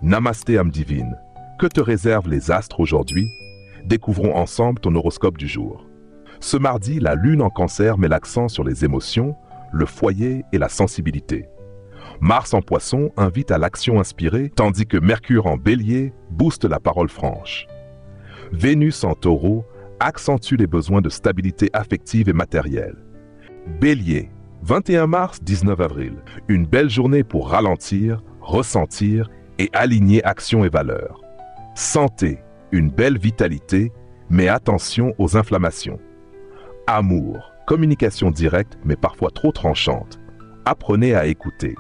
Namasté âme divine, que te réservent les astres aujourd'hui? Découvrons ensemble ton horoscope du jour. Ce mardi, la lune en cancer met l'accent sur les émotions, le foyer et la sensibilité. Mars en poisson invite à l'action inspirée, tandis que Mercure en bélier booste la parole franche. Vénus en taureau accentue les besoins de stabilité affective et matérielle. Bélier, 21 mars, 19 avril, une belle journée pour ralentir, ressentir et aligner action et valeurs. Santé, une belle vitalité, mais attention aux inflammations. Amour, communication directe mais parfois trop tranchante. Apprenez à écouter.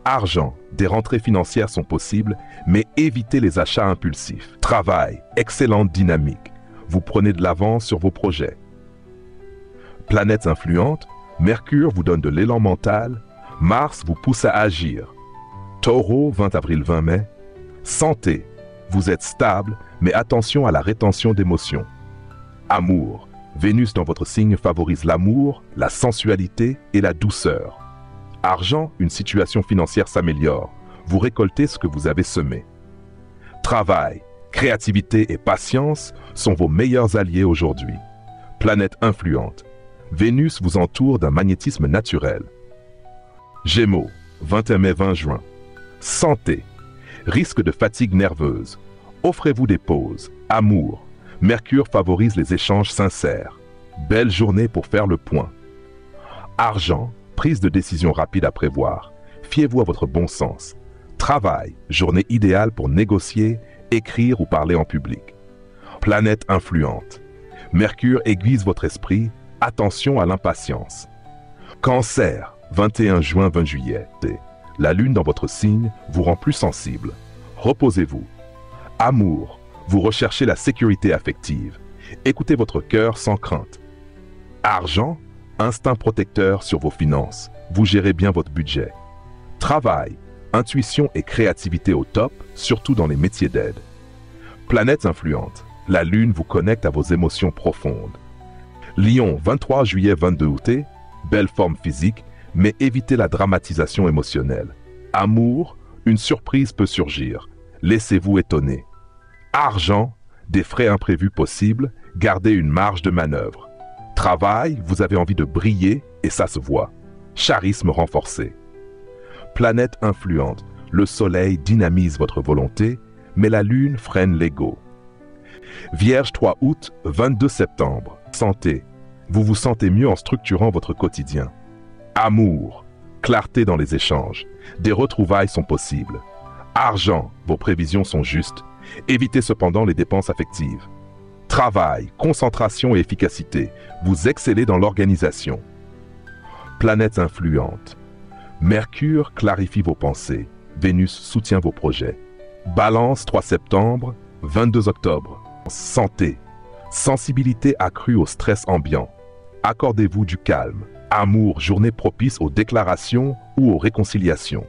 Argent, des rentrées financières sont possibles, mais évitez les achats impulsifs. Travail, excellente dynamique. Vous prenez de l'avance sur vos projets. Planètes influentes, Mercure vous donne de l'élan mental, Mars vous pousse à agir. Taureau, 20 avril 20 mai. Santé, vous êtes stable, mais attention à la rétention d'émotions. Amour, Vénus dans votre signe favorise l'amour, la sensualité et la douceur. Argent, une situation financière s'améliore. Vous récoltez ce que vous avez semé. Travail, créativité et patience sont vos meilleurs alliés aujourd'hui. Planète influente, Vénus vous entoure d'un magnétisme naturel. Gémeaux, 21 mai 20 juin. Santé, risque de fatigue nerveuse. Offrez-vous des pauses. Amour, Mercure favorise les échanges sincères. Belle journée pour faire le point. Argent, prise de décision rapide à prévoir. Fiez-vous à votre bon sens. Travail, journée idéale pour négocier, écrire ou parler en public. Planète influente, Mercure aiguise votre esprit. Attention à l'impatience. Cancer, 21 juin 20 juillet. La lune dans votre signe vous rend plus sensible. Reposez-vous. Amour, vous recherchez la sécurité affective. Écoutez votre cœur sans crainte. Argent, instinct protecteur sur vos finances. Vous gérez bien votre budget. Travail, intuition et créativité au top, surtout dans les métiers d'aide. Planètes influentes, la lune vous connecte à vos émotions profondes. Lion, 23 juillet 22 août, belle forme physique, mais évitez la dramatisation émotionnelle. Amour, une surprise peut surgir. Laissez-vous étonner. Argent, des frais imprévus possibles, gardez une marge de manœuvre. Travail, vous avez envie de briller et ça se voit. Charisme renforcé. Planète influente, le soleil dynamise votre volonté, mais la lune freine l'ego. Vierge, 3 août, 22 septembre. Santé, vous vous sentez mieux en structurant votre quotidien. Amour, clarté dans les échanges. Des retrouvailles sont possibles. Argent, vos prévisions sont justes. Évitez cependant les dépenses affectives. Travail, concentration et efficacité. Vous excellez dans l'organisation. Planètes influentes. Mercure clarifie vos pensées. Vénus soutient vos projets. Balance, 3 septembre, 22 octobre. Santé, sensibilité accrue au stress ambiant. Accordez-vous du calme. Amour, journée propice aux déclarations ou aux réconciliations.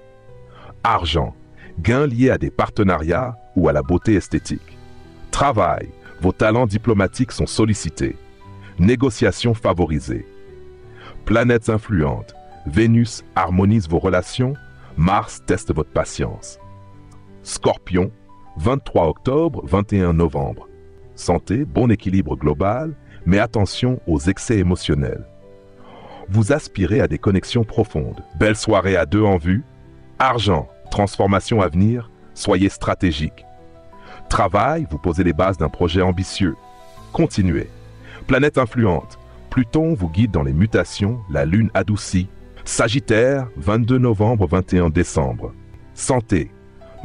Argent, gains liés à des partenariats ou à la beauté esthétique. Travail, vos talents diplomatiques sont sollicités. Négociations favorisées. Planètes influentes, Vénus harmonise vos relations, Mars teste votre patience. Scorpion, 23 octobre, 21 novembre. Santé, bon équilibre global, mais attention aux excès émotionnels. Vous aspirez à des connexions profondes. Belle soirée à deux en vue. Argent, transformation à venir, soyez stratégique. Travail, vous posez les bases d'un projet ambitieux. Continuez. Planète influente, Pluton vous guide dans les mutations, la lune adoucie. Sagittaire, 22 novembre, 21 décembre. Santé,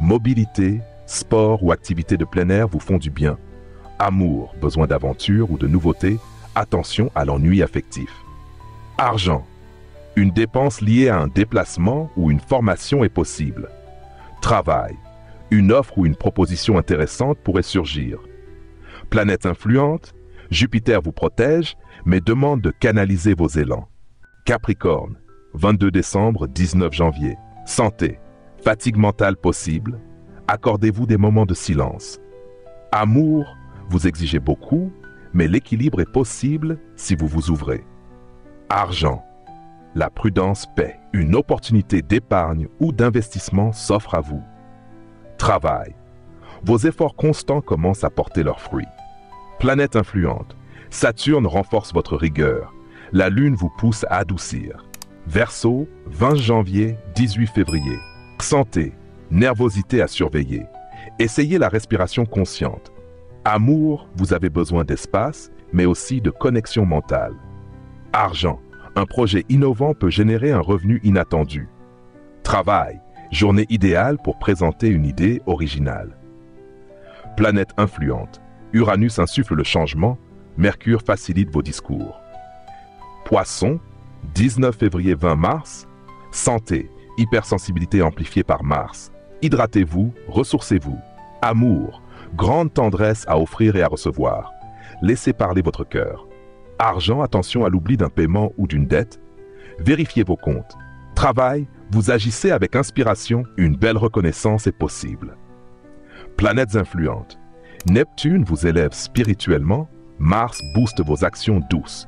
mobilité, sport ou activités de plein air vous font du bien. Amour, besoin d'aventure ou de nouveautés, attention à l'ennui affectif. Argent, une dépense liée à un déplacement ou une formation est possible. Travail, une offre ou une proposition intéressante pourrait surgir. Planète influente, Jupiter vous protège, mais demande de canaliser vos élans. Capricorne, 22 décembre, 19 janvier. Santé, fatigue mentale possible, accordez-vous des moments de silence. Amour, vous exigez beaucoup, mais l'équilibre est possible si vous vous ouvrez. Argent, la prudence paie. Une opportunité d'épargne ou d'investissement s'offre à vous. Travail. Vos efforts constants commencent à porter leurs fruits. Planète influente. Saturne renforce votre rigueur. La Lune vous pousse à adoucir. Verseau, 20 janvier, 18 février. Santé. Nervosité à surveiller. Essayez la respiration consciente. Amour, vous avez besoin d'espace, mais aussi de connexion mentale. Argent. Un projet innovant peut générer un revenu inattendu. Travail. Journée idéale pour présenter une idée originale. Planète influente. Uranus insuffle le changement. Mercure facilite vos discours. Poisson. 19 février 20 mars. Santé. Hypersensibilité amplifiée par Mars. Hydratez-vous, ressourcez-vous. Amour. Grande tendresse à offrir et à recevoir. Laissez parler votre cœur. Argent, attention à l'oubli d'un paiement ou d'une dette. Vérifiez vos comptes. Travail, vous agissez avec inspiration, une belle reconnaissance est possible. Planètes influentes. Neptune vous élève spirituellement, Mars booste vos actions douces.